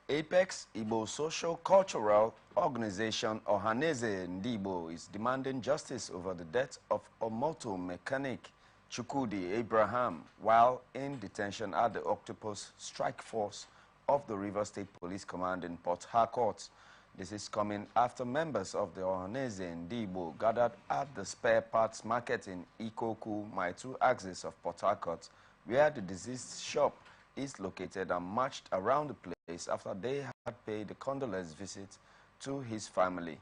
Apex Igbo Social-Cultural Organization Ohaneze Ndibo is demanding justice over the death of a motor mechanic Chukwudi Abraham while in detention at the Octopus Strike Force of the Rivers State Police Command in Port Harcourt. This is coming after members of the Ohaneze Ndibo gathered at the spare parts market in Ikoku, Maitu axis of Port Harcourt, where the deceased shop is located, and marched around the place after they had paid a condolence visit to his family.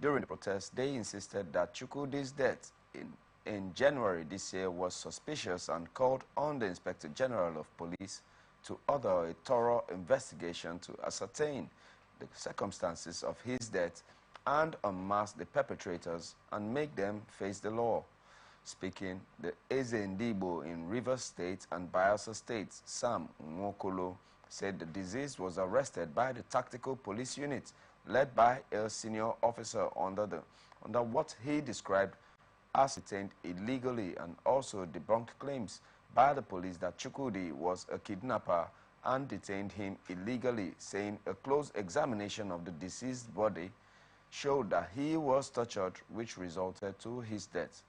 During the protest, they insisted that Chukwudi's death in January this year was suspicious and called on the Inspector General of Police to order a thorough investigation to ascertain the circumstances of his death and unmask the perpetrators and make them face the law. Speaking, the Eze Ndibo in Rivers State and Bayelsa State, Sam Nwokolo, said the deceased was arrested by the Tactical Police Unit led by a senior officer under what he described as detained illegally, and also debunked claims by the police that Chukwudi was a kidnapper and detained him illegally, saying a close examination of the deceased body showed that he was tortured, which resulted to his death.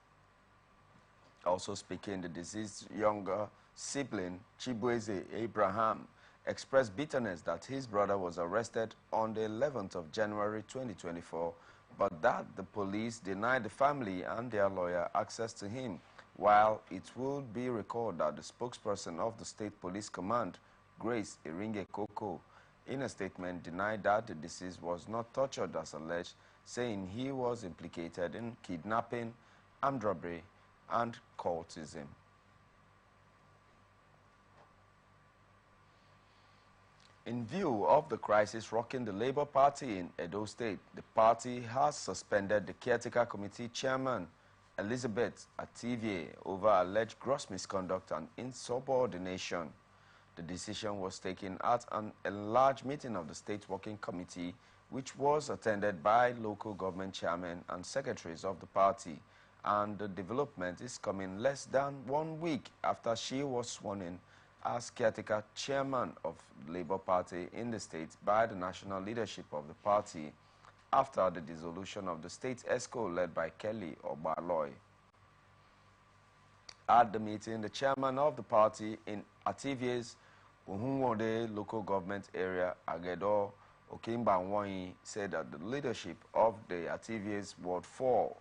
Also speaking, the deceased's younger sibling, Chibueze Abraham, expressed bitterness that his brother was arrested on the 11th of January 2024, but that the police denied the family and their lawyer access to him, while it would be recalled that the spokesperson of the State Police Command, Grace Iringe Koko, in a statement denied that the deceased was not tortured as alleged, saying he was implicated in kidnapping, armed robbery, and cultism. In view of the crisis rocking the Labour Party in Edo State, the party has suspended the caretaker committee chairman, Elizabeth Ativie, over alleged gross misconduct and insubordination. The decision was taken at an enlarged meeting of the State Working Committee, which was attended by local government chairmen and secretaries of the party, and the development is coming less than 1 week after she was sworn in as caretaker chairman of the Labour Party in the state by the national leadership of the party after the dissolution of the state ESCO led by Kelly Obaloy. At the meeting, the chairman of the party in Ativie's Uhunwode local government area, Agedo Okimbanwanyi, said that the leadership of the Ativie's Ward 4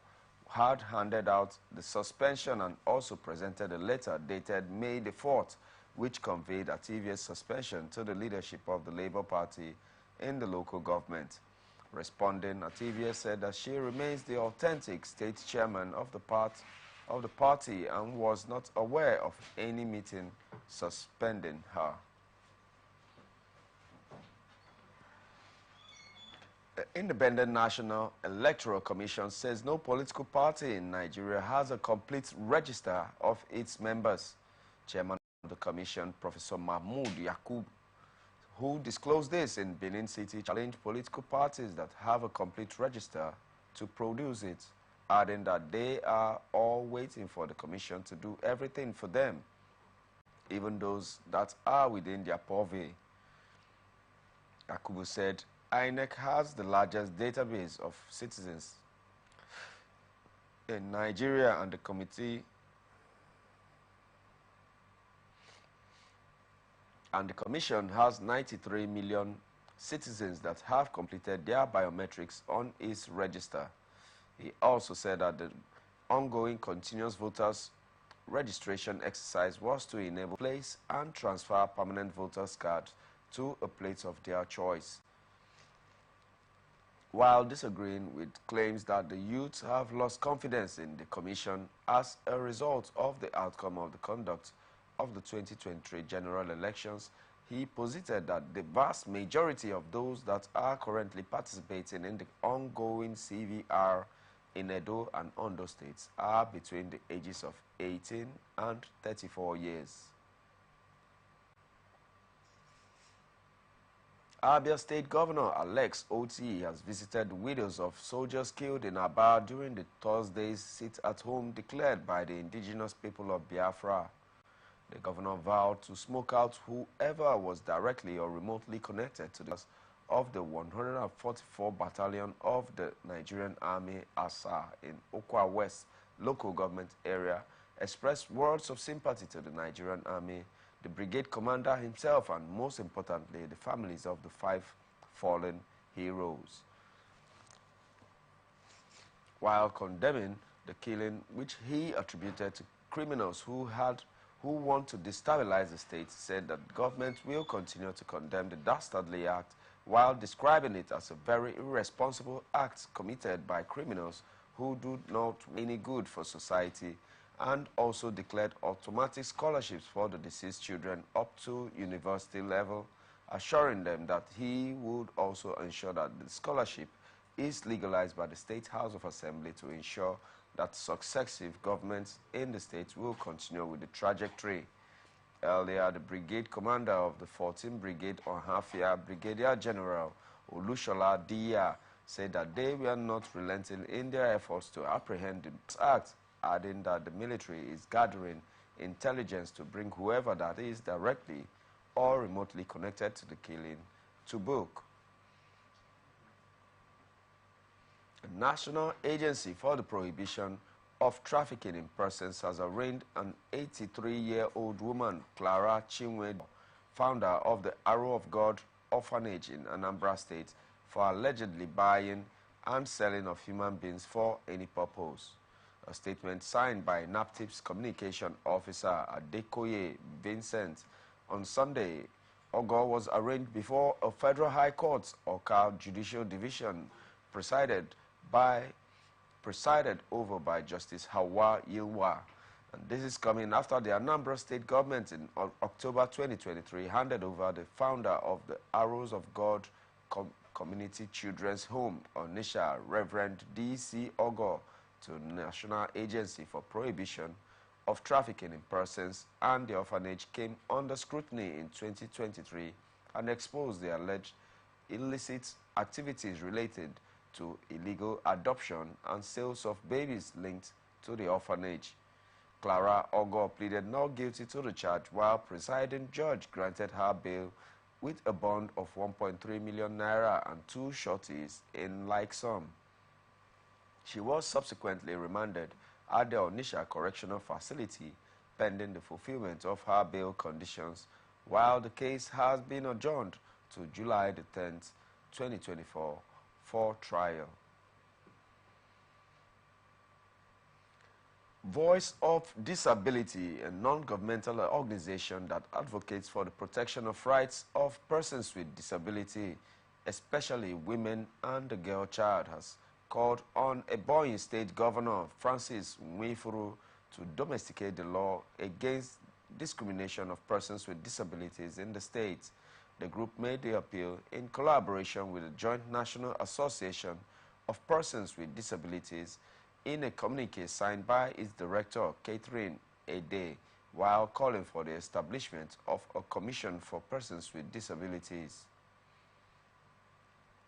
had handed out the suspension and also presented a letter dated May the 4th, which conveyed Ativie's suspension to the leadership of the Labour Party in the local government. Responding, Ativie said that she remains the authentic state chairman of the party and was not aware of any meeting suspending her. The Independent National Electoral Commission says no political party in Nigeria has a complete register of its members. Chairman of the Commission, Professor Mahmoud Yakub, who disclosed this in Benin City, challenged political parties that have a complete register to produce it, adding that they are all waiting for the Commission to do everything for them, even those that are within their purview. Yakubu said INEC has the largest database of citizens in Nigeria, and the Commission has 93 million citizens that have completed their biometrics on its register. He also said that the ongoing continuous voters registration exercise was to enable place and transfer permanent voters cards to a place of their choice, while disagreeing with claims that the youth have lost confidence in the Commission as a result of the outcome of the conduct of the 2023 general elections. He posited that the vast majority of those that are currently participating in the ongoing CVR in Edo and Ondo states are between the ages of 18 and 34 years. Abia State Governor Alex Oti has visited widows of soldiers killed in Aba during the Thursday's sit-at-home declared by the indigenous people of Biafra. The governor vowed to smoke out whoever was directly or remotely connected to the of the 144 Battalion of the Nigerian Army ASA in Okwa West local government area, expressed words of sympathy to the Nigerian Army, the brigade commander himself, and most importantly, the families of the 5 fallen heroes. While condemning the killing, which he attributed to criminals who want to destabilize the state, said that the government will continue to condemn the dastardly act while describing it as a very irresponsible act committed by criminals who do not want any good for society, and also declared automatic scholarships for the deceased children up to university level, assuring them that he would also ensure that the scholarship is legalized by the State House of Assembly to ensure that successive governments in the state will continue with the trajectory. Earlier, the brigade commander of the 14th Brigade Ohafia, Brigadier General Olushola Diya, said that they were not relenting in their efforts to apprehend the act, adding that the military is gathering intelligence to bring whoever that is directly or remotely connected to the killing to book. The National Agency for the Prohibition of Trafficking in Persons has arraigned an 83-year-old woman, Clara Chinwe, founder of the Arrow of God orphanage in Anambra State, for allegedly buying and selling of human beings for any purpose. A statement signed by NAPTIP's communication officer Adekoye Vincent on Sunday, Ogo was arraigned before a federal high court, Oka Judicial Division, presided over by Justice Hawa Yilwa. And this is coming after the Anambra State government in October 2023 handed over the founder of the Arrows of God Community Children's Home, Onisha, Reverend D.C. Ogo, to the National Agency for Prohibition of Trafficking in Persons, and the orphanage came under scrutiny in 2023 and exposed the alleged illicit activities related to illegal adoption and sales of babies linked to the orphanage. Clara Ogo pleaded not guilty to the charge, while presiding judge granted her bail with a bond of 1.3 million naira and 2 shorties in like sum. She was subsequently remanded at the Onisha Correctional Facility pending the fulfillment of her bail conditions, while the case has been adjourned to July the 10th, 2024 for trial. Voice of Disability, a non-governmental organization that advocates for the protection of rights of persons with disability, especially women and the girl child, has called on Ebonyi State Governor Francis Nwifuru to domesticate the law against discrimination of persons with disabilities in the state. The group made the appeal in collaboration with the Joint National Association of Persons with Disabilities in a communique signed by its director, Catherine Ede, while calling for the establishment of a commission for persons with disabilities.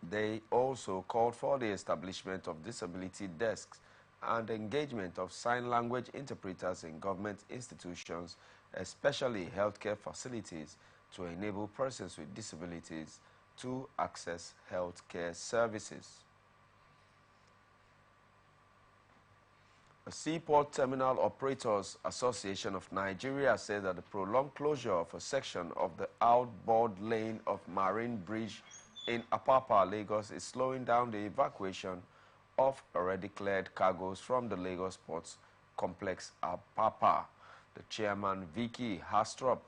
They also called for the establishment of disability desks and engagement of sign language interpreters in government institutions, especially healthcare facilities, to enable persons with disabilities to access healthcare services. The Seaport Terminal Operators Association of Nigeria said that the prolonged closure of a section of the outboard lane of Marine Bridge in Apapa, Lagos, is slowing down the evacuation of already cleared cargoes from the Lagos Ports Complex Apapa. The chairman, Vicky Hastrop,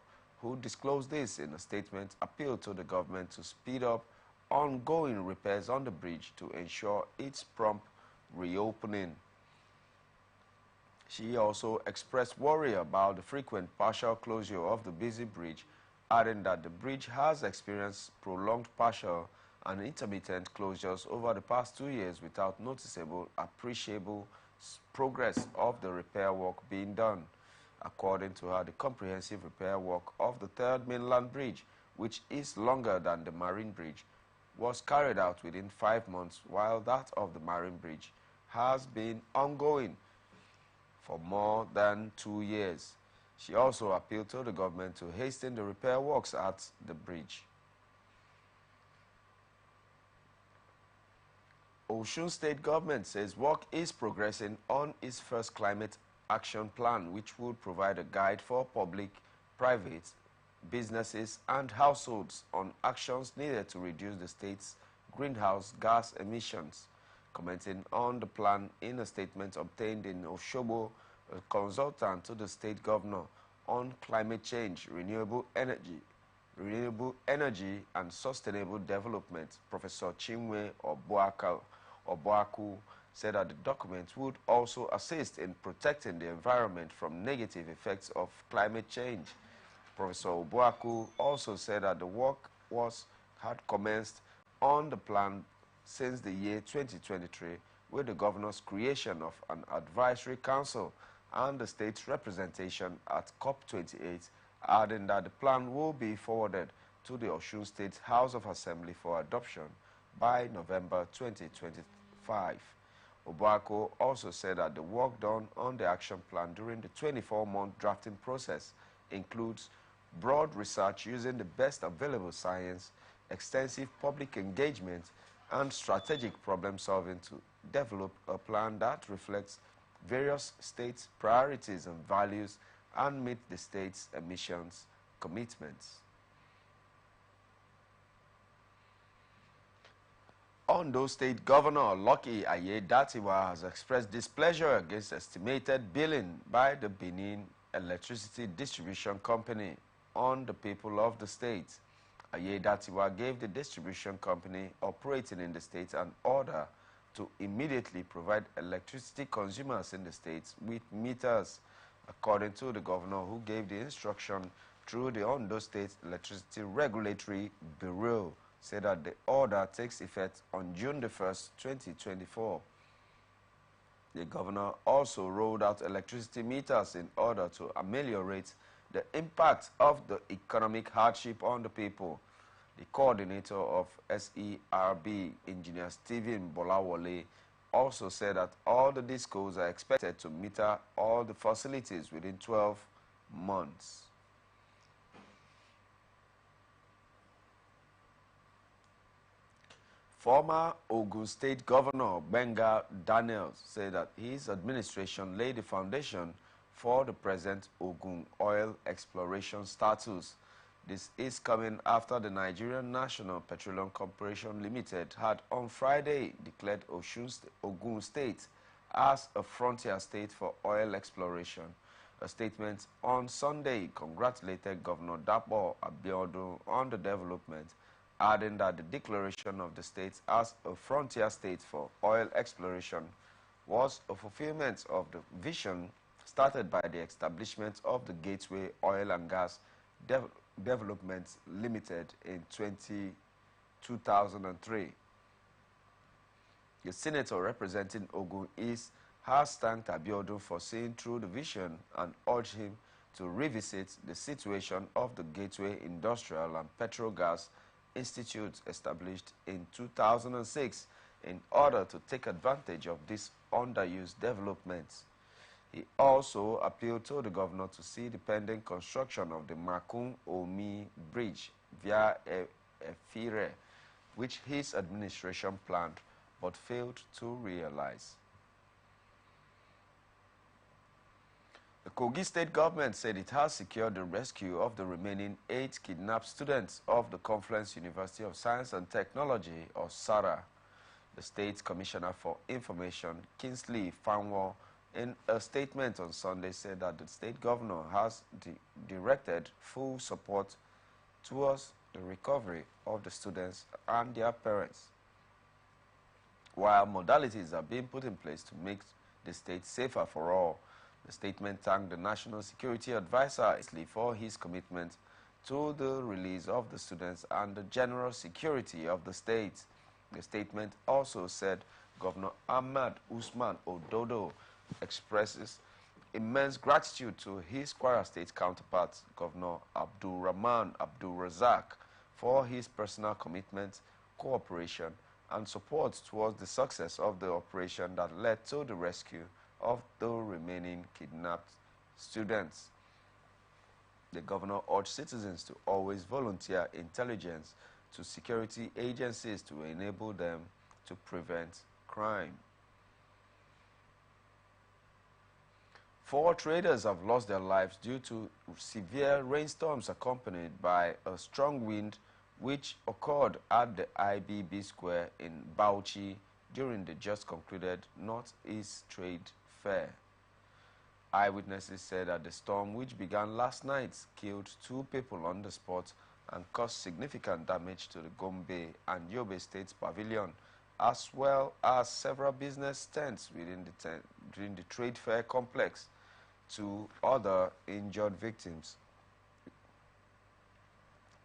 who disclosed this in a statement, appealed to the government to speed up ongoing repairs on the bridge to ensure its prompt reopening. She also expressed worry about the frequent partial closure of the busy bridge, adding that the bridge has experienced prolonged partial and intermittent closures over the past 2 years without noticeable, appreciable progress of the repair work being done. According to her, the comprehensive repair work of the third mainland bridge, which is longer than the Marine Bridge, was carried out within 5 months, while that of the Marine Bridge has been ongoing for more than 2 years. She also appealed to the government to hasten the repair works at the bridge. Osun State government says work is progressing on its first climate action plan, which would provide a guide for public, private, businesses and households on actions needed to reduce the state's greenhouse gas emissions. Commenting on the plan in a statement obtained in Osogbo, a consultant to the state governor on climate change, renewable energy and sustainable development, Professor Chinwe Obuaku, said that the document would also assist in protecting the environment from negative effects of climate change. Professor Obuaku also said that the work had commenced on the plan since the year 2023 with the governor's creation of an advisory council and the state's representation at COP28, adding that the plan will be forwarded to the Osun State House of Assembly for adoption by November 2025. Obuaku also said that the work done on the action plan during the 24-month drafting process includes broad research using the best available science, extensive public engagement, and strategic problem solving to develop a plan that reflects various states' priorities and values and meet the state's emissions commitments. Ondo State Governor Lucky Aiyedatiwa has expressed displeasure against estimated billing by the Benin Electricity Distribution Company on the people of the state. Aiyedatiwa gave the distribution company operating in the state an order to immediately provide electricity consumers in the state with meters, according to the governor, who gave the instruction through the Ondo State Electricity Regulatory Bureau. Said that the order takes effect on June the 1st, 2024. The governor also rolled out electricity meters in order to ameliorate the impact of the economic hardship on the people. The coordinator of SERB, Engineer Stephen Bolawole, also said that all the discos are expected to meter all the facilities within 12 months. Former Ogun State Governor Benga Daniels said that his administration laid the foundation for the present Ogun oil exploration status. This is coming after the Nigerian National Petroleum Corporation Limited had on Friday declared Ogun State as a frontier state for oil exploration. A statement on Sunday congratulated Governor Dapo Abiodun on the development, adding that the declaration of the state as a frontier state for oil exploration was a fulfillment of the vision started by the establishment of the Gateway Oil and Gas Development Limited in 2003. The senator representing Ogun East has thanked Abiodun for seeing through the vision and urged him to revisit the situation of the Gateway Industrial and Petrol Gas Institute established in 2006 in order to take advantage of this underused development. He also appealed to the governor to see the pending construction of the Makun-Omi Bridge via Efire, which his administration planned but failed to realize. The Kogi State government said it has secured the rescue of the remaining 8 kidnapped students of the Confluence University of Science and Technology, or SARA. The State Commissioner for Information, Kingsley Fanwo, in a statement on Sunday said that the state governor has directed full support towards the recovery of the students and their parents, while modalities are being put in place to make the state safer for all. The statement thanked the National Security Advisor for his commitment to the release of the students and the general security of the state. The statement also said Governor Ahmad Usman Ododo expresses immense gratitude to his Kwara State counterpart, Governor Abdul Rahman Abdul Razak, for his personal commitment, cooperation, and support towards the success of the operation that led to the rescue of the remaining kidnapped students. The governor urged citizens to always volunteer intelligence to security agencies to enable them to prevent crime. 4 traders have lost their lives due to severe rainstorms accompanied by a strong wind which occurred at the IBB Square in Bauchi during the just concluded Northeast Trade Fair. Eyewitnesses said that the storm, which began last night, killed 2 people on the spot and caused significant damage to the Gombe and Yobe State Pavilion, as well as several business tents within the trade fair complex. 2 other injured victims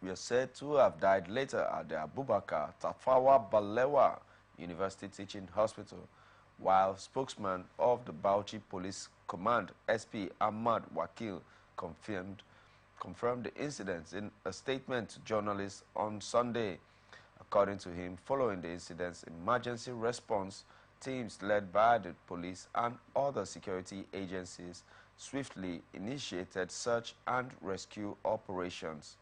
were said to have died later at the Abubakar Tafawa Balewa University Teaching Hospital, while spokesman of the Bauchi Police Command, SP Ahmad Wakil, confirmed the incidents in a statement to journalists on Sunday. According to him, following the incidents, emergency response teams led by the police and other security agencies swiftly initiated search and rescue operations.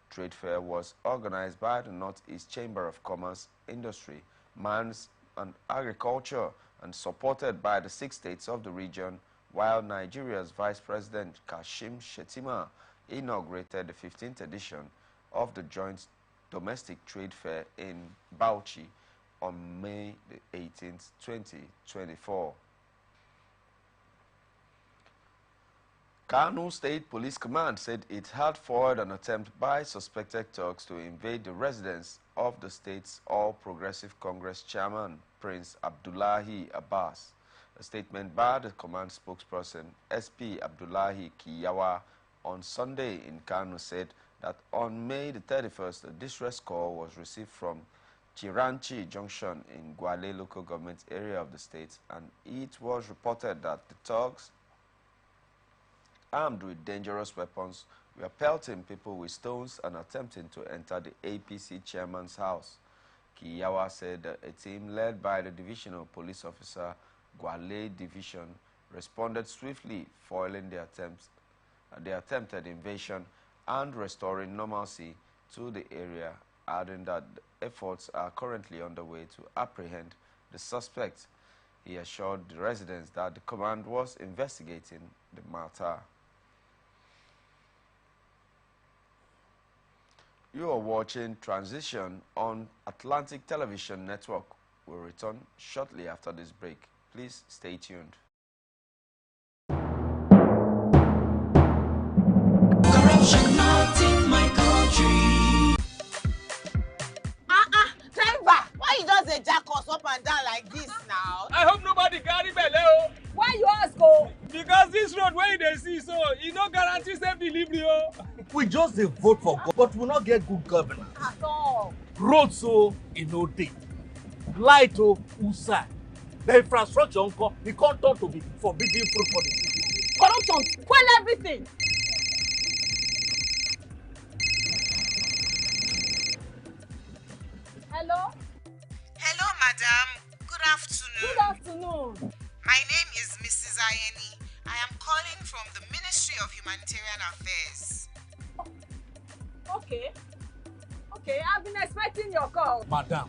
Trade fair was organized by the Northeast Chamber of Commerce, Industry, Mines and Agriculture and supported by the 6 states of the region, while Nigeria's Vice President Kashim Shettima inaugurated the 15th edition of the joint domestic trade fair in Bauchi on May the 18th, 2024. Kano State Police Command said it had foiled an attempt by suspected thugs to invade the residence of the state's All Progressive Congress chairman, Prince Abdullahi Abbas. A statement by the command spokesperson, SP Abdullahi Kiyawa, on Sunday in Kano said that on May the 31st, a distress call was received from Chiranchi Junction in Gwale local government area of the state, and it was reported that the thugs, armed with dangerous weapons, were pelting people with stones and attempting to enter the APC chairman's house. Kiyawa said that a team led by the divisional police officer, Gwale Division, responded swiftly, foiling the attempted invasion and restoring normalcy to the area, adding that efforts are currently underway to apprehend the suspect. He assured the residents that the command was investigating the matter. You are watching Transition on Atlantic Television Network. We'll return shortly after this break. Please stay tuned. Corruption not in my country. Driver, why you just dey jack us up and down like this now? I hope nobody carry belle. Why you ask o? Because this road wey you dey see so, e no guarantee safe delivery o. We just dey vote for God, but we no get good governance. At all. Road so e no dey. Light o usai. The infrastructure nko, e come turn to be forbidden fruit for the city. Corruption, spoil everything. Hello? Hello, madam. Good afternoon. Good afternoon. My name is Mrs. Ayeni. I am calling from the Ministry of Humanitarian Affairs. Okay. Okay, I've been expecting your call. Madam,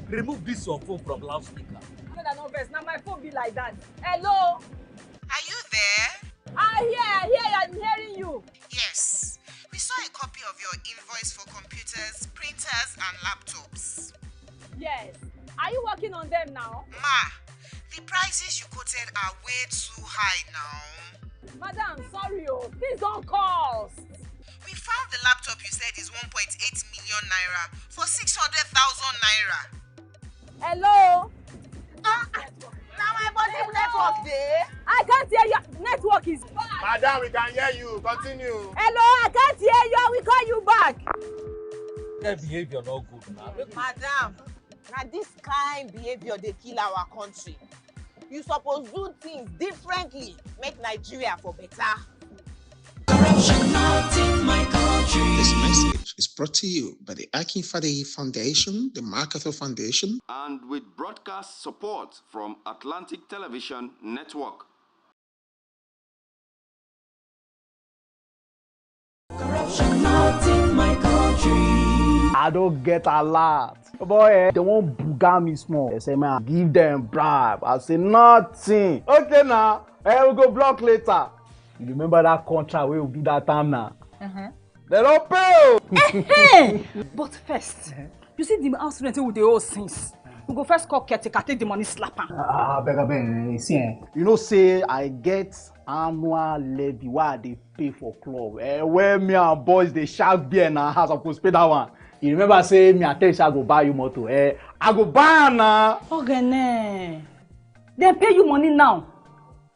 remove this your phone from loudspeaker. No vex, now my phone be like that. Hello? Are you there? I hear, I'm hearing you. Yes. We saw a copy of your invoice for computers, printers, and laptops. Yes. Are you working on them now? Ma, the prices you quoted are way too high now. Madam, sorry, please don't cost. We found the laptop you said is 1.8 million naira for 600,000 naira. Hello? Now my body network there. I can't hear you. Network is bad. Madam, we can hear you. Continue. Hello, I can't hear you. I will call you back. Their behavior no good now. Madam, now this kind behavior they kill our country. You suppose do things differently. Make Nigeria for better. Corruption not in my country. This message is brought to you by the Akin Fadehi Foundation, the MacArthur Foundation, And with broadcast support from Atlantic Television Network. I don't get a lot. Boy, they won't booga me small. They say, man, give them bribe. I say, nothing. Okay, now, we'll go block later. You remember that contract we will do that time now? They don't pay. Hey! But first, you see the house rent with the old things. We go first call caretaker, take the money, slap him. Beg, see, you know, say I get annual levy why they pay for club. Where me and boys they shark beer in our house, I could pay that one. You remember say me and tell you I go buy you motor. I go buy now. Okay, they pay you money now.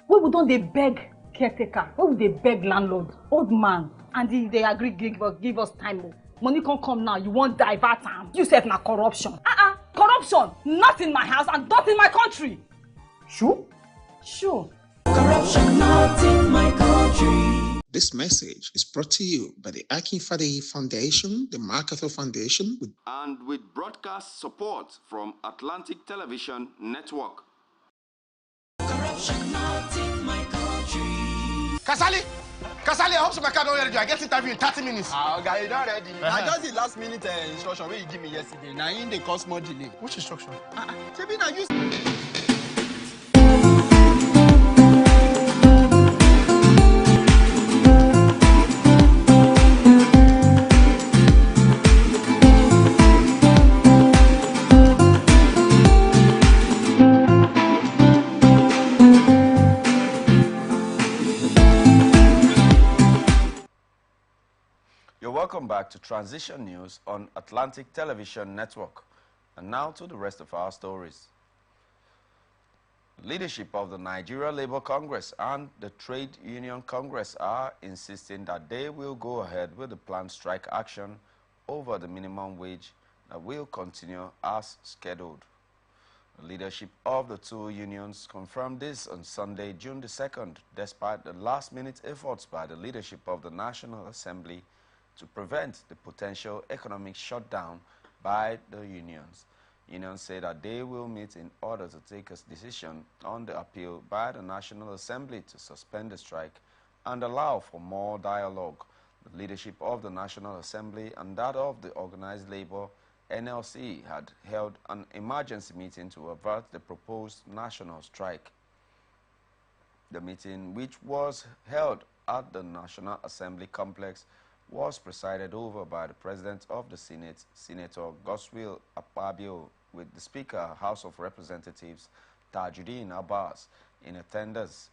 We don't they beg caretaker? We they beg landlord, old man, and they agree give us time. Money can't come now. You won't divert time. You said na corruption. Corruption, not in my house and not in my country. Sure? Sure. Corruption not in my country. This message is brought to you by the Akin Fadehi Foundation, the MacArthur Foundation, and with broadcast support from Atlantic Television Network. Corruption not in my country. Kasali, I hope so my car don't ready. I get interview in 30 minutes. Okay, you don't ready. I just the last minute instruction where you give me yesterday. Now in the cause more delay. Which instruction? Maybe now use. Welcome back to Transition News on Atlantic Television Network. And now to the rest of our stories. Leadership of the Nigeria Labour Congress and the Trade Union Congress are insisting that they will go ahead with the planned strike action over the minimum wage that will continue as scheduled. The leadership of the two unions confirmed this on Sunday, June the 2nd, despite the last-minute efforts by the leadership of the National Assembly to prevent the potential economic shutdown by the unions. Unions say that they will meet in order to take a decision on the appeal by the National Assembly to suspend the strike and allow for more dialogue. The leadership of the National Assembly and that of the Organized Labor NLC had held an emergency meeting to avert the proposed national strike. The meeting, which was held at the National Assembly complex, was presided over by the President of the Senate, Senator Godswill Akpabio, with the Speaker, House of Representatives, Tajuddin Abbas, in attendance.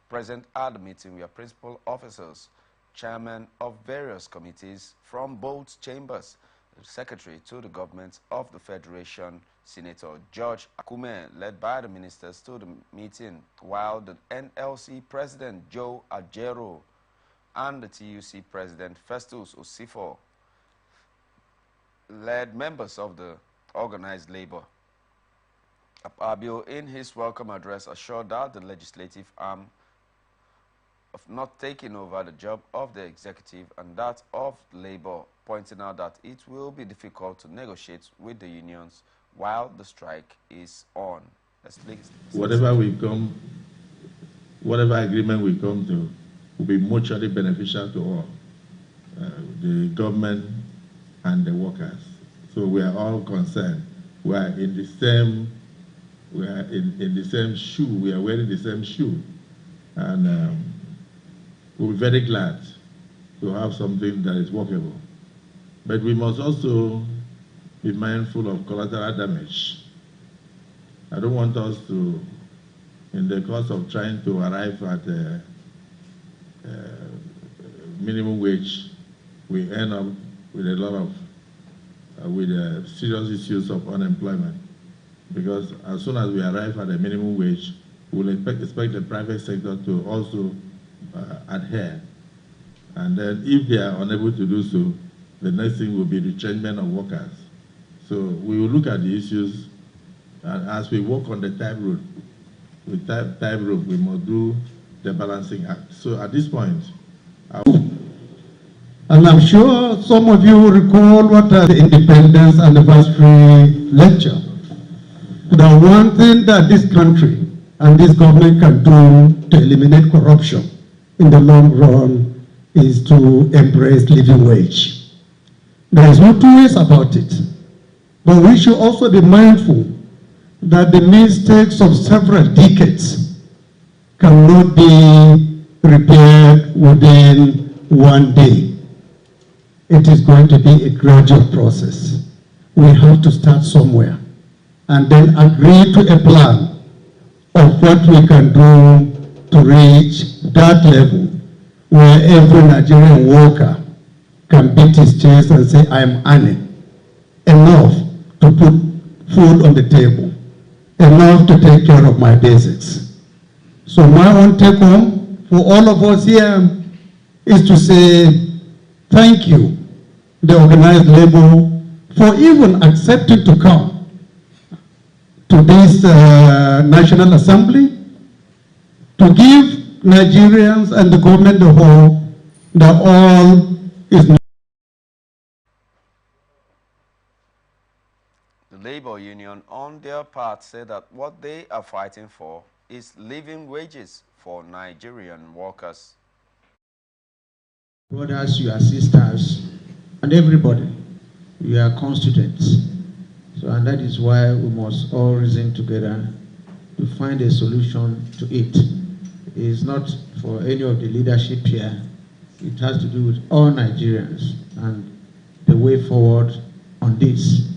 Present at the meeting were principal officers, chairmen of various committees from both chambers, the Secretary to the Government of the Federation, Senator George Akume, led by the ministers to the meeting, while the NLC President Joe Ajero and the TUC President Festus Osifo led members of the organized labor. Akpabio, in his welcome address, assured that the legislative arm of not taking over the job of the executive and that of labor, pointing out that it will be difficult to negotiate with the unions while the strike is on. Whatever agreement we come to will be mutually beneficial to all, the government and the workers. So we are all concerned. We are in the same shoe. We are wearing the same shoe, and we'll be very glad to have something that is workable. But we must also be mindful of collateral damage. I don't want us to, in the course of trying to arrive at minimum wage, we end up with a lot of serious issues of unemployment. Because as soon as we arrive at a minimum wage, we'll expect the private sector to also adhere. And then if they are unable to do so, the next thing will be retrenchment of workers. So we will look at the issues, and as we walk on the tightrope, we must do the balancing act. So at this point, and I'm sure some of you recall what the Independence Anniversary lecture. The one thing that this country and this government can do to eliminate corruption in the long run is to embrace living wage. There is no two ways about it. But we should also be mindful that the mistakes of several decades cannot be repaired within one day. It is going to be a gradual process. We have to start somewhere and then agree to a plan of what we can do to reach that level where every Nigerian worker can beat his chest and say, I am earning enough to put food on the table, enough to take care of my basics. So my own take home for all of us here is to say thank you, the organized labor, for even accepting to come to this National Assembly to give Nigerians and the government the hope that all is not. The labor union, on their part, said that what they are fighting for is living wages for Nigerian workers. Brothers, your sisters, and everybody, we are constituents. So, and that is why we must all reason together to find a solution to it. It is not for any of the leadership here. It has to do with all Nigerians and the way forward on this.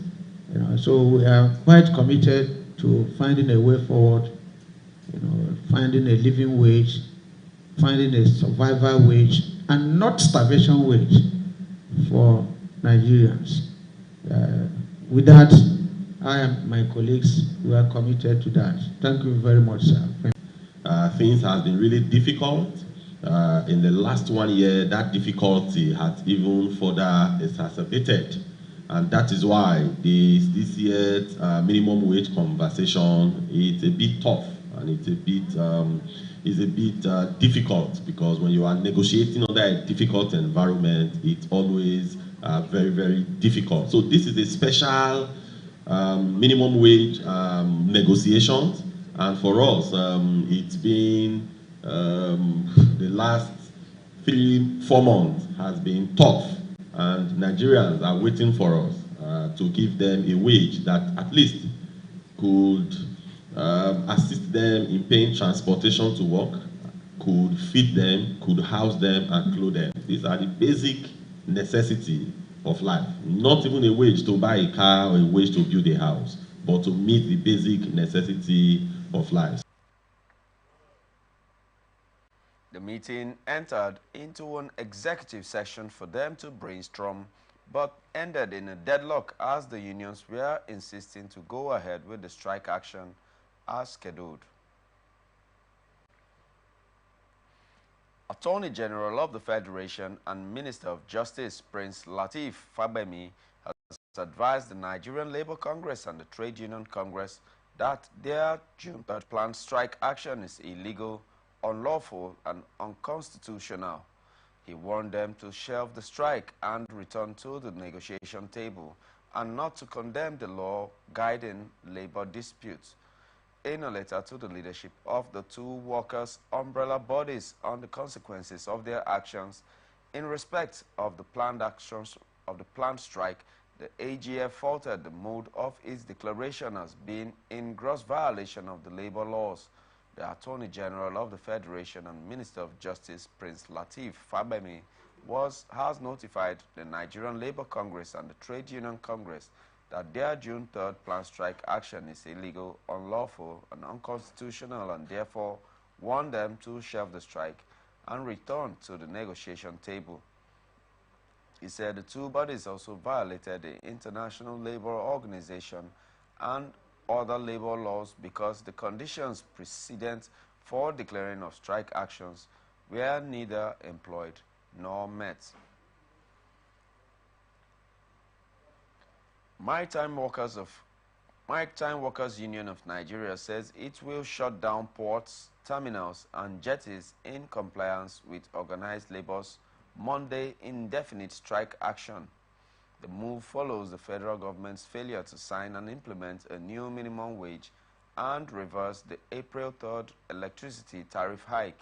You know, so we are quite committed to finding a way forward, you know, finding a living wage, finding a survival wage, and not starvation wage for Nigerians. With that, I and my colleagues, we are committed to that. Thank you very much, sir. Things have been really difficult. In the last 1 year, that difficulty has even further exacerbated. And that is why this year's minimum wage conversation is a bit tough and it's a bit difficult, because when you are negotiating under a difficult environment, it's always very, very difficult. So this is a special minimum wage negotiations, and for us, it's been the last 3-4 months has been tough. And Nigerians are waiting for us to give them a wage that at least could assist them in paying transportation to work, could feed them, could house them, and clothe them. These are the basic necessities of life. Not even a wage to buy a car or a wage to build a house, but to meet the basic necessity of life. The meeting entered into an executive session for them to brainstorm, but ended in a deadlock as the unions were insisting to go ahead with the strike action as scheduled. Attorney General of the Federation and Minister of Justice Prince Lateef Fagbemi has advised the Nigerian Labour Congress and the Trade Union Congress that their June 3rd planned strike action is illegal, unlawful, and unconstitutional. He warned them to shelve the strike and return to the negotiation table, and not to condemn the law guiding labor disputes. In a letter to the leadership of the two workers' umbrella bodies on the consequences of their actions in respect of the planned strike, the AGF faulted the mood of its declaration as being in gross violation of the labor laws. The Attorney General of the Federation and Minister of Justice, Prince Lateef Fagbemi, has notified the Nigerian Labour Congress and the Trade Union Congress that their June 3rd planned strike action is illegal, unlawful, and unconstitutional, and therefore warned them to shelve the strike and return to the negotiation table. He said the two bodies also violated the International Labour Organization and other labor laws because the conditions precedent for declaring of strike actions were neither employed nor met. Maritime Workers Union of Nigeria says it will shut down ports, terminals, and jetties in compliance with organized labor's Monday indefinite strike action. The move follows the federal government's failure to sign and implement a new minimum wage and reverse the April 3rd electricity tariff hike.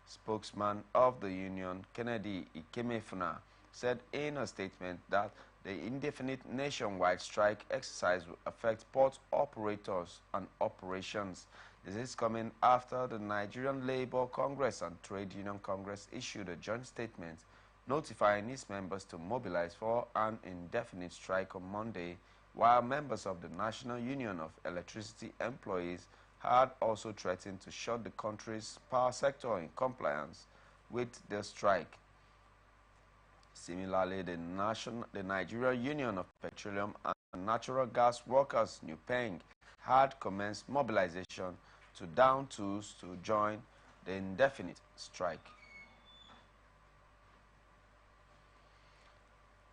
Spokesman of the union, Kennedy Ikemefuna, said in a statement that the indefinite nationwide strike exercise will affect port operators and operations. This is coming after the Nigerian Labour Congress and Trade Union Congress issued a joint statement notifying its members to mobilize for an indefinite strike on Monday, while members of the National Union of Electricity Employees had also threatened to shut the country's power sector in compliance with the strike. Similarly, the Nigeria Union of Petroleum and Natural Gas Workers, NUPENG, had commenced mobilization to down tools to join the indefinite strike.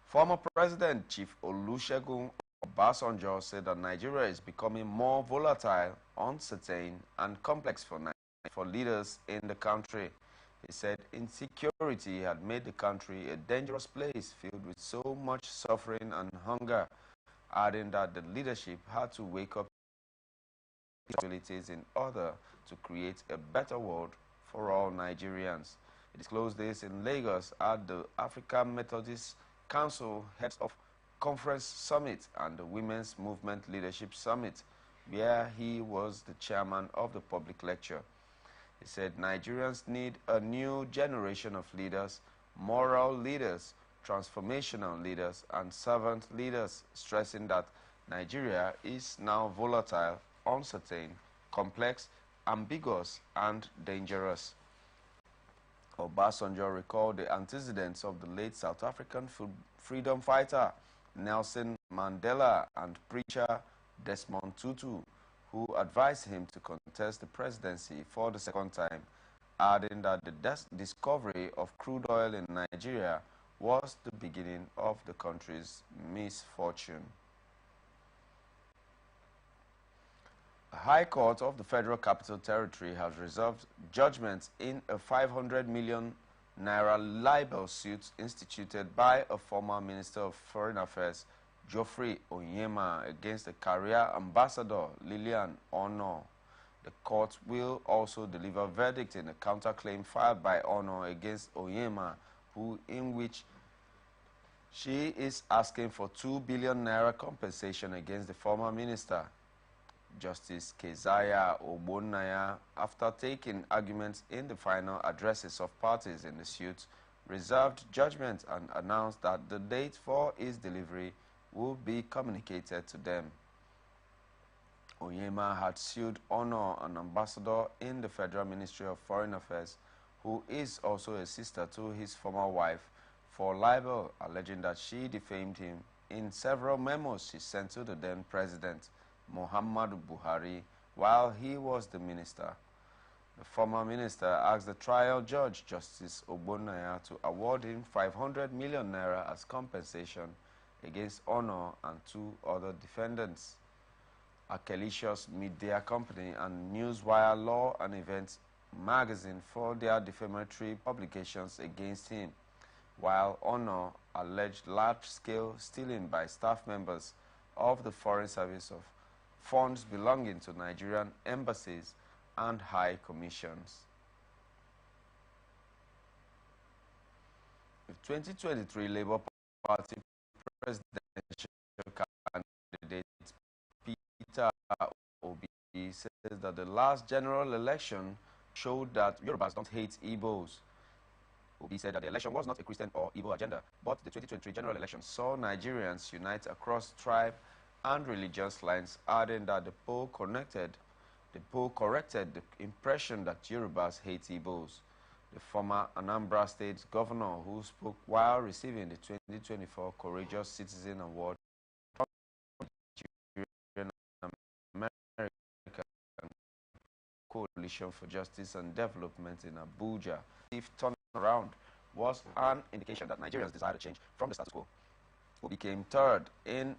Former President Chief Olusegun Obasanjo said that Nigeria is becoming more volatile, uncertain, and complex for leaders in the country. He said insecurity had made the country a dangerous place filled with so much suffering and hunger, adding that the leadership had to wake up to responsibilities in order to create a better world for all Nigerians. He disclosed this in Lagos at the African Methodist Council Heads of Conference Summit and the Women's Movement Leadership Summit, where he was the chairman of the public lecture. He said Nigerians need a new generation of leaders, moral leaders, transformational leaders, and servant leaders, stressing that Nigeria is now volatile, uncertain, complex, ambiguous, and dangerous. Obasanjo recalled the antecedents of the late South African freedom fighter Nelson Mandela and preacher Desmond Tutu, who advised him to contest the presidency for the second time, adding that the discovery of crude oil in Nigeria was the beginning of the country's misfortune. The High Court of the Federal Capital Territory has reserved judgment in a 500 million naira libel suit instituted by a former Minister of Foreign Affairs, Geoffrey Onyema, against the career ambassador Lillian Ono. The court will also deliver a verdict in a counterclaim filed by Ono against Onyema, in which she is asking for 2 billion naira compensation against the former minister. Justice Keziah Ogbonnaya, after taking arguments in the final addresses of parties in the suit, reserved judgment and announced that the date for its delivery will be communicated to them. Onyema had sued Ono, an ambassador in the Federal Ministry of Foreign Affairs, who is also a sister to his former wife, for libel, alleging that she defamed him in several memos she sent to the then president, Muhammadu Buhari, while he was the minister. The former minister asked the trial judge, Justice Ogbonnaya, to award him 500 million naira as compensation against Ono and 2 other defendants, Akelicious Media Company and Newswire Law and Events magazine, for their defamatory publications against him, while Ono alleged large-scale stealing by staff members of the Foreign Service of funds belonging to Nigerian embassies and high commissions. The 2023 Labour Party presidential candidate Peter Obi says that the last general election showed that Yorubas don't hate Igbos. Obi said that the election was not a Christian or Igbo agenda, but the 2023 general election saw Nigerians unite across tribe and religious lines, adding that the poll corrected the impression that Yorubas hate Igbos. The former Anambra State governor, who spoke while receiving the 2024 Courageous Citizen Award from the Nigerian American Coalition for Justice and Development in Abuja, if turnaround was an indication that Nigerians desire a change from the status quo. Who became third in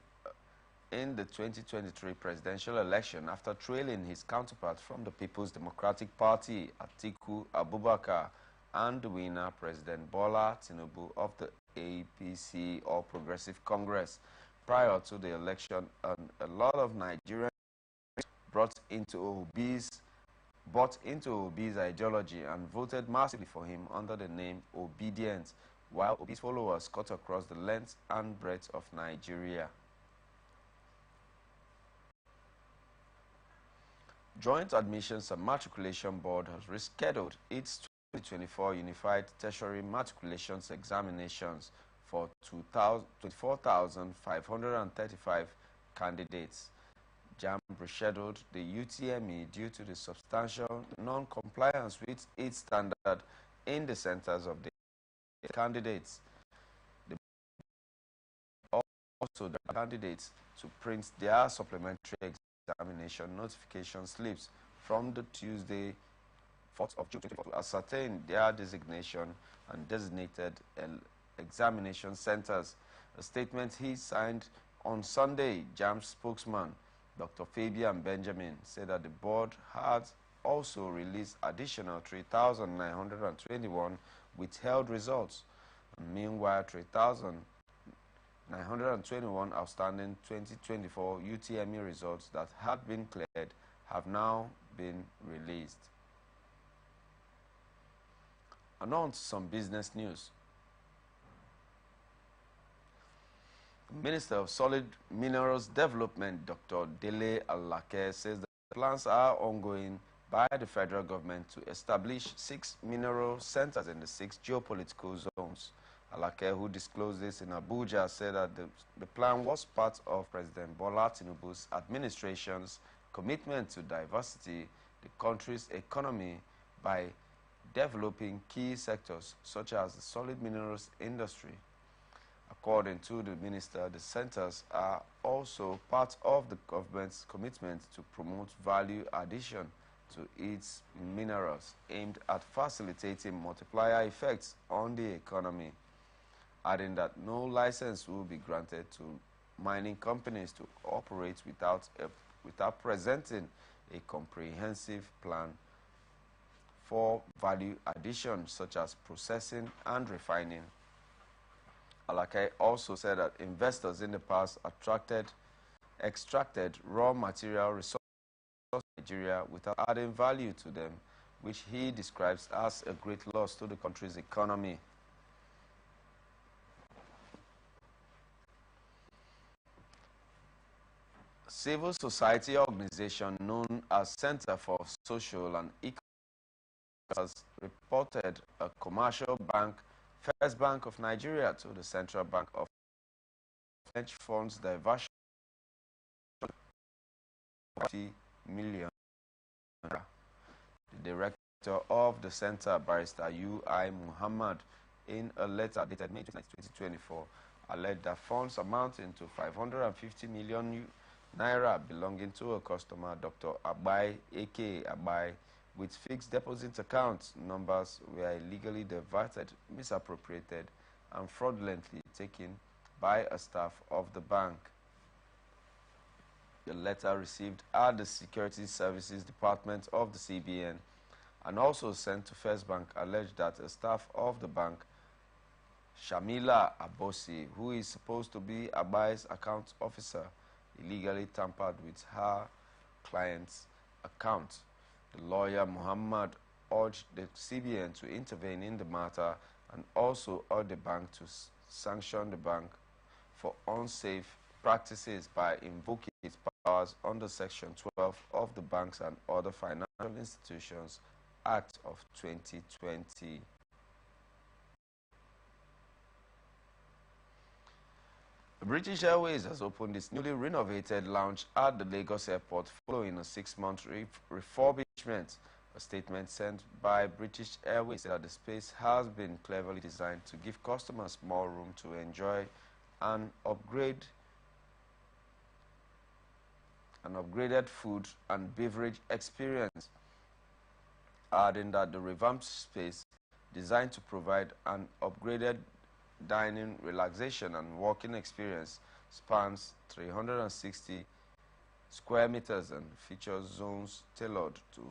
the 2023 presidential election after trailing his counterpart from the People's Democratic Party, Atiku Abubakar, and the winner, President Bola Tinubu of the APC, or Progressive Congress. Prior to the election, a lot of Nigerians bought into Obi's ideology and voted massively for him under the name Obedience, while Obi's followers cut across the length and breadth of Nigeria. Joint Admissions and Matriculation Board has rescheduled its 2024 Unified Tertiary Matriculations Examinations for 24,535 candidates. JAMB rescheduled the UTME due to the substantial non-compliance with its standard in the centers of the candidates. Also, the candidates to print their supplementary examination notification slips from the Tuesday 4th of June 2024 to ascertain their designation and designated examination centers. A statement he signed on Sunday, JAMB's spokesman, Dr. Fabian Benjamin, said that the board had also released additional 3,921 withheld results. Meanwhile, 3,921 outstanding 2024 UTME results that had been cleared have now been released. And on to some business news. Minister of Solid Minerals Development, Dr. Dele Alake, says that plans are ongoing by the federal government to establish 6 mineral centers in the 6 geopolitical zones. Alake, who disclosed this in Abuja, said that the plan was part of President Bola Tinubu's administration's commitment to diversity the country's economy by developing key sectors such as the solid minerals industry. According to the minister, the centers are also part of the government's commitment to promote value addition to its minerals, aimed at facilitating multiplier effects on the economy, adding that no license will be granted to mining companies to operate without presenting a comprehensive plan for value addition, such as processing and refining. Alake also said that investors in the past extracted raw material resources in Nigeria without adding value to them, which he describes as a great loss to the country's economy. Civil society organization known as Center for Social and Economic has reported a commercial bank, First Bank of Nigeria, to the Central Bank of French funds diversion of 40 million. The director of the center, Barrister U.I. Muhammad, in a letter dated May 2024, alleged that funds amounting to 550 million naira belonging to a customer, Dr. Abai, aka Abai, with fixed deposit account numbers were illegally diverted, misappropriated, and fraudulently taken by a staff of the bank. The letter received at the Securities Services Department of the CBN and also sent to First Bank alleged that a staff of the bank, Shamila Abosi, who is supposed to be Abai's account officer, illegally tampered with her client's account. The lawyer Muhammad urged the CBN to intervene in the matter and also urged the bank to sanction the bank for unsafe practices by invoking its powers under Section 12 of the Banks and Other Financial Institutions Act of 2020. British Airways has opened its newly renovated lounge at the Lagos airport following a 6-month refurbishment. A statement sent by British Airways said that the space has been cleverly designed to give customers more room to enjoy an upgraded food and beverage experience, adding that the revamped space, designed to provide an upgraded dining, relaxation, and walking experience, spans 360 square meters and features zones tailored to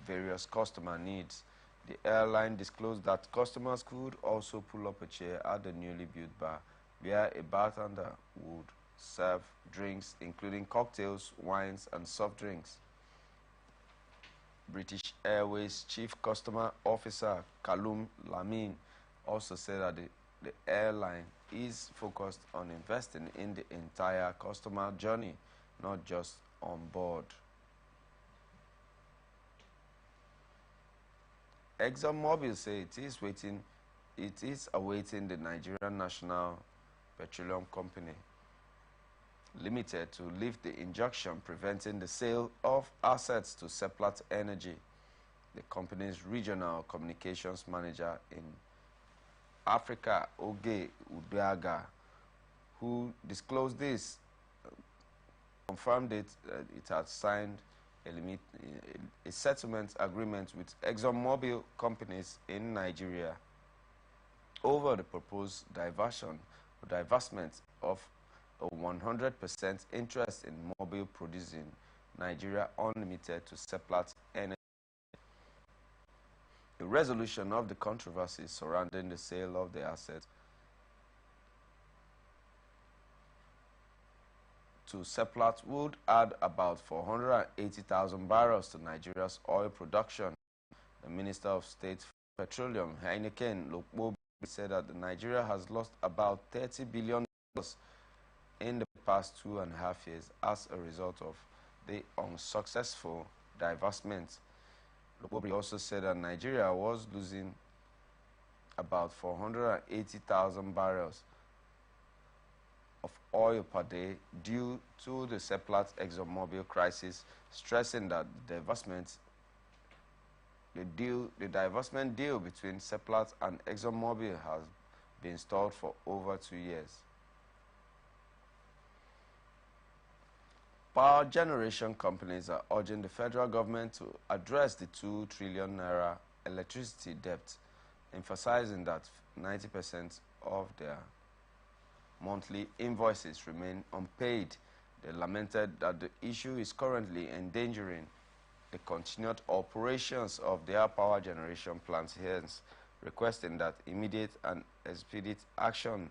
various customer needs. The airline disclosed that customers could also pull up a chair at the newly built bar, where a bartender would serve drinks including cocktails, wines, and soft drinks. British Airways Chief Customer Officer Kalum Lamin also said that the the airline is focused on investing in the entire customer journey, not just on board. ExxonMobil say it is awaiting the Nigerian National Petroleum Company Limited to lift the injunction preventing the sale of assets to Seplat Energy. The company's regional communications manager in Africa, Oge Udaga, who disclosed this, confirmed it had signed a settlement agreement with ExxonMobil companies in Nigeria over the proposed divestment of a 100% interest in Mobil Producing Nigeria Unlimited to Seplat Energy. The resolution of the controversy surrounding the sale of the asset to Seplat would add about 480,000 barrels to Nigeria's oil production. The Minister of State for Petroleum, Heineken Lokbo, said that Nigeria has lost about $30 billion in the past 2.5 years as a result of the unsuccessful divestment. Lokbo also said that Nigeria was losing about 480,000 barrels of oil per day due to the Seplat ExxonMobil crisis, stressing that the divestment deal between Seplat and ExxonMobil has been stalled for over 2 years. Power generation companies are urging the federal government to address the 2 trillion naira electricity debt, emphasizing that 90% of their monthly invoices remain unpaid. They lamented that the issue is currently endangering the continued operations of their power generation plants, hence requesting that immediate and expedient action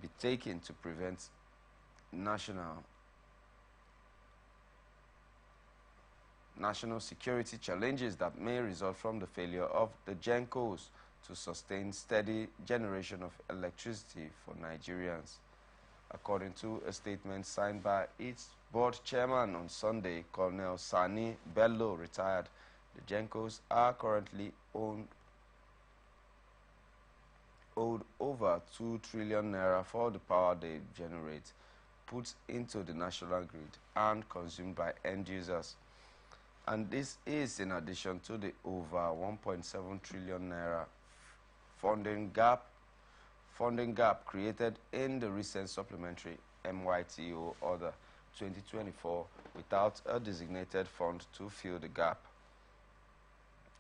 be taken to prevent national security challenges that may result from the failure of the GenCos to sustain steady generation of electricity for Nigerians. According to a statement signed by its board chairman on Sunday, Colonel Sani Bello, retired, the GenCos are currently owed over 2 trillion naira for the power they generate, put into the national grid and consumed by end users. And this is in addition to the over 1.7 trillion naira funding gap created in the recent supplementary MYTO Order 2024 without a designated fund to fill the gap.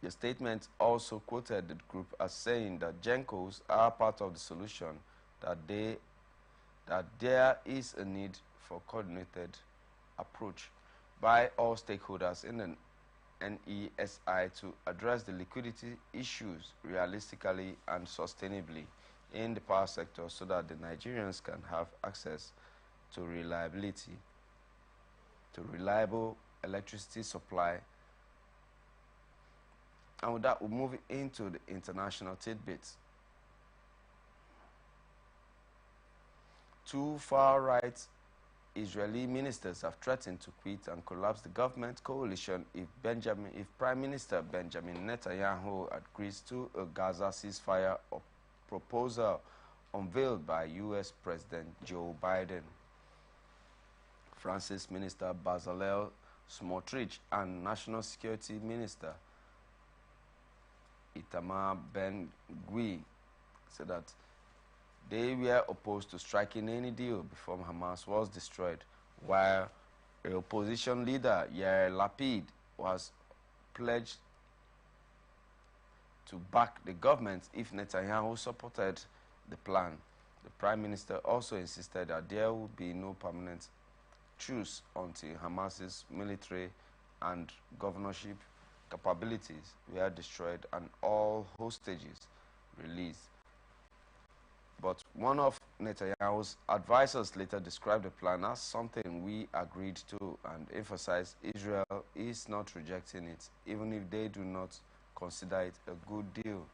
The statement also quoted the group as saying that GenCos are part of the solution, that there is a need for coordinated approach by all stakeholders in the NESI to address the liquidity issues realistically and sustainably in the power sector so that the Nigerians can have access to reliable electricity supply. And with that, we'll move into the international tidbits. 2 far-right Israeli ministers have threatened to quit and collapse the government coalition if Prime Minister Benjamin Netanyahu agrees to a Gaza ceasefire proposal unveiled by U.S. President Joe Biden. France's Minister Bezalel Smotrich and National Security Minister Itamar Ben-Gvir said that they were opposed to striking any deal before Hamas was destroyed, while the opposition leader Yair Lapid was pledged to back the government if Netanyahu supported the plan. The Prime Minister also insisted that there would be no permanent truce until Hamas's military and governorship capabilities were destroyed and all hostages released. But one of Netanyahu's advisors later described the plan as something we agreed to and emphasized Israel is not rejecting it, even if they do not consider it a good deal.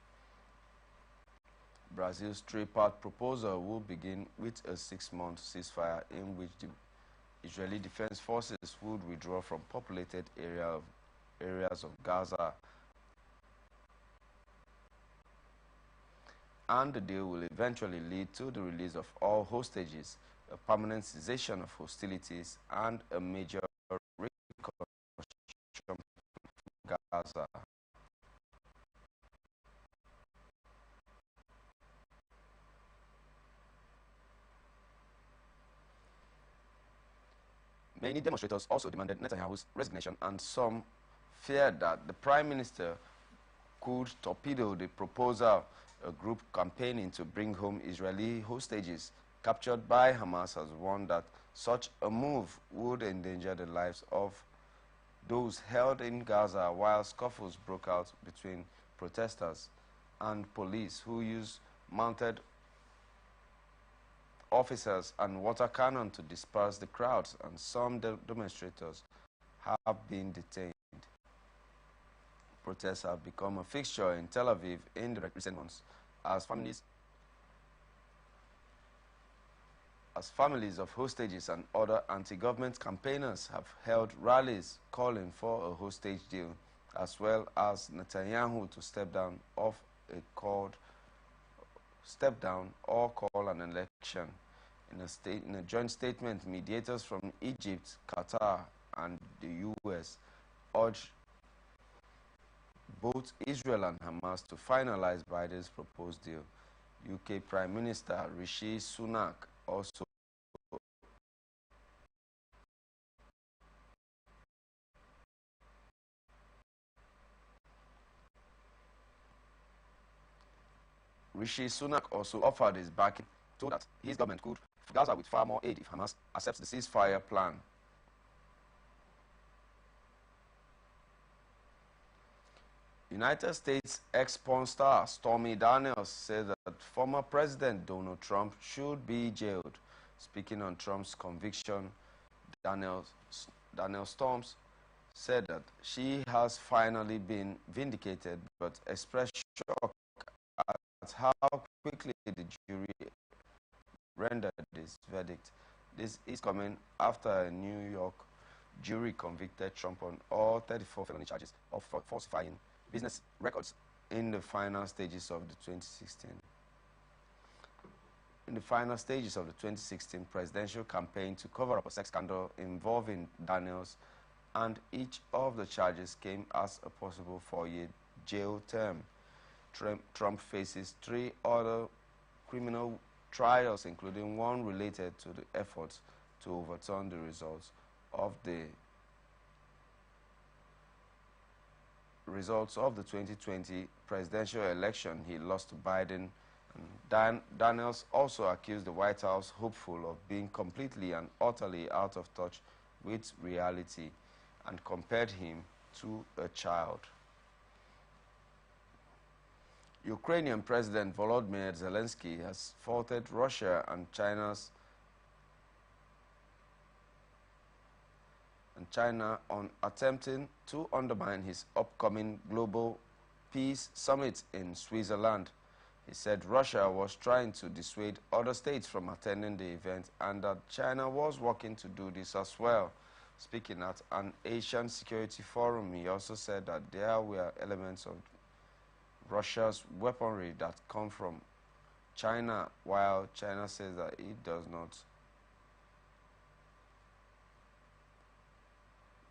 Brazil's three-part proposal will begin with a 6-month ceasefire in which the Israeli Defense Forces would withdraw from populated areas of Gaza, and the deal will eventually lead to the release of all hostages, a permanent cessation of hostilities, and a major reconstruction from Gaza. Many demonstrators also demanded Netanyahu's resignation, and some feared that the prime minister could torpedo the proposal. A group campaigning to bring home Israeli hostages captured by Hamas has warned that such a move would endanger the lives of those held in Gaza, while scuffles broke out between protesters and police, who used mounted officers and water cannon to disperse the crowds, and some demonstrators have been detained. Protests have become a fixture in Tel Aviv in the recent months as families of hostages and other anti-government campaigners have held rallies calling for a hostage deal, as well as Netanyahu to step down or call an election. In a joint statement, mediators from Egypt, Qatar, and the U.S. urged both Israel and Hamas to finalize Biden's proposed deal. UK Prime Minister Rishi Sunak also offered his backing so that his government could Gaza with far more aid if Hamas accepts the ceasefire plan. United States ex-porn star Stormy Daniels said that former President Donald Trump should be jailed. Speaking on Trump's conviction, Daniel Storms said that she has finally been vindicated, but expressed shock at how quickly the jury rendered this verdict. This is coming after a New York jury convicted Trump on all 34 felony charges of falsifying business records in the final stages of the 2016 presidential campaign to cover up a sex scandal involving Daniels, and each of the charges came as a possible 4-year jail term. Trump faces 3 other criminal trials, including one related to the efforts to overturn the results of the 2020 presidential election. He lost to Biden. Daniels also accused the White House hopeful of being completely and utterly out of touch with reality and compared him to a child. Ukrainian President Volodymyr Zelensky has faulted Russia and China on attempting to undermine his upcoming global peace summit in Switzerland. He said Russia was trying to dissuade other states from attending the event and that China was working to do this as well. Speaking at an Asian Security Forum, he also said that there were elements of Russia's weaponry that come from China, while China says that it does not.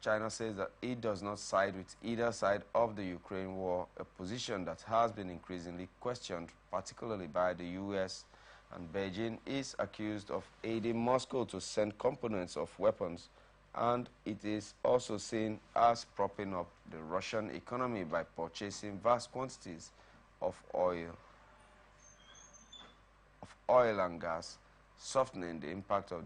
China says that it does not side with either side of the Ukraine war, a position that has been increasingly questioned, particularly by the U.S., and Beijing is accused of aiding Moscow to send components of weapons, and it is also seen as propping up the Russian economy by purchasing vast quantities of oil and gas, softening the impact of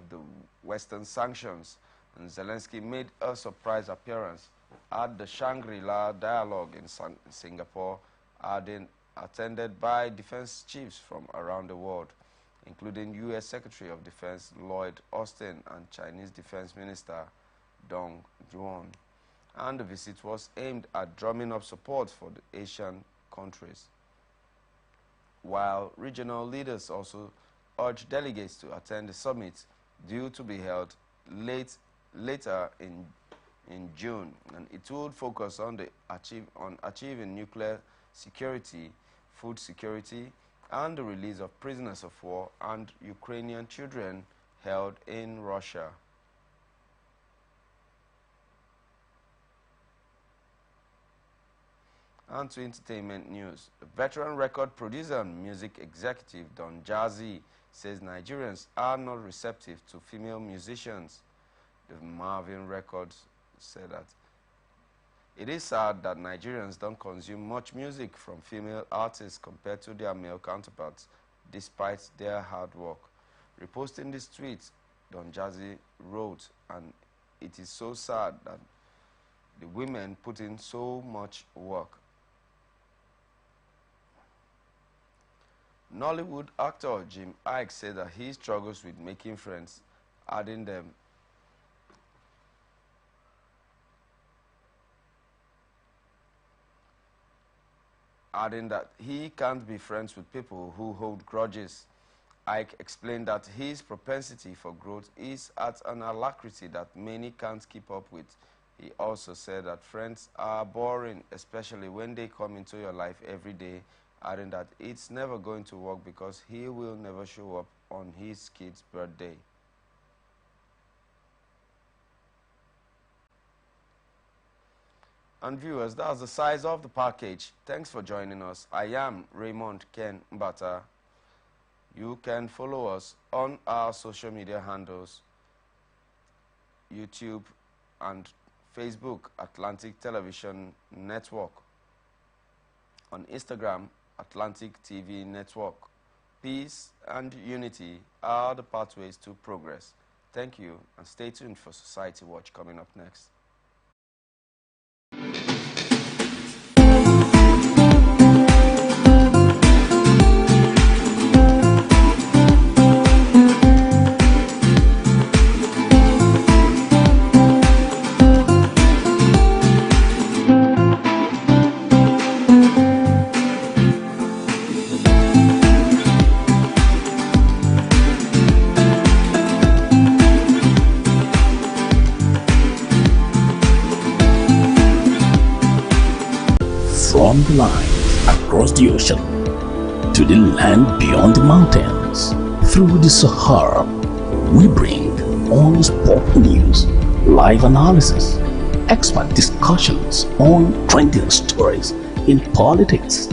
the Western sanctions. And Zelensky made a surprise appearance at the Shangri-La Dialogue in Singapore, attended by defense chiefs from around the world, including U.S. Secretary of Defense Lloyd Austin and Chinese Defense Minister Dong Juan. And the visit was aimed at drumming up support for the Asian countries. while regional leaders also urged delegates to attend the summit due to be held later in June, and it would focus on achieving nuclear security, food security, and the release of prisoners of war and Ukrainian children held in Russia. And to entertainment news, the veteran record producer and music executive Don Jazzy says Nigerians are not receptive to female musicians. The Marvin Records said that it is sad that Nigerians don't consume much music from female artists compared to their male counterparts, despite their hard work. Reposting this tweet, Don Jazzy wrote, and it is so sad that the women put in so much work. Nollywood actor Jim Iyke said that he struggles with making friends, adding that he can't be friends with people who hold grudges. Iyke explained that his propensity for growth is at an alacrity that many can't keep up with. He also said that friends are boring, especially when they come into your life every day, adding that it's never going to work because he will never show up on his kid's birthday. And viewers, that's the size of the package. Thanks for joining us. I am Raymond Ken Mbata. You can follow us on our social media handles, YouTube and Facebook, Atlantic Television Network. On Instagram, Atlantic TV Network. Peace and unity are the pathways to progress. Thank you, and stay tuned for Society Watch coming up next. From the lines across the ocean to the land beyond the mountains, through the Sahara, we bring on sport news, live analysis, expert discussions on trending stories in politics,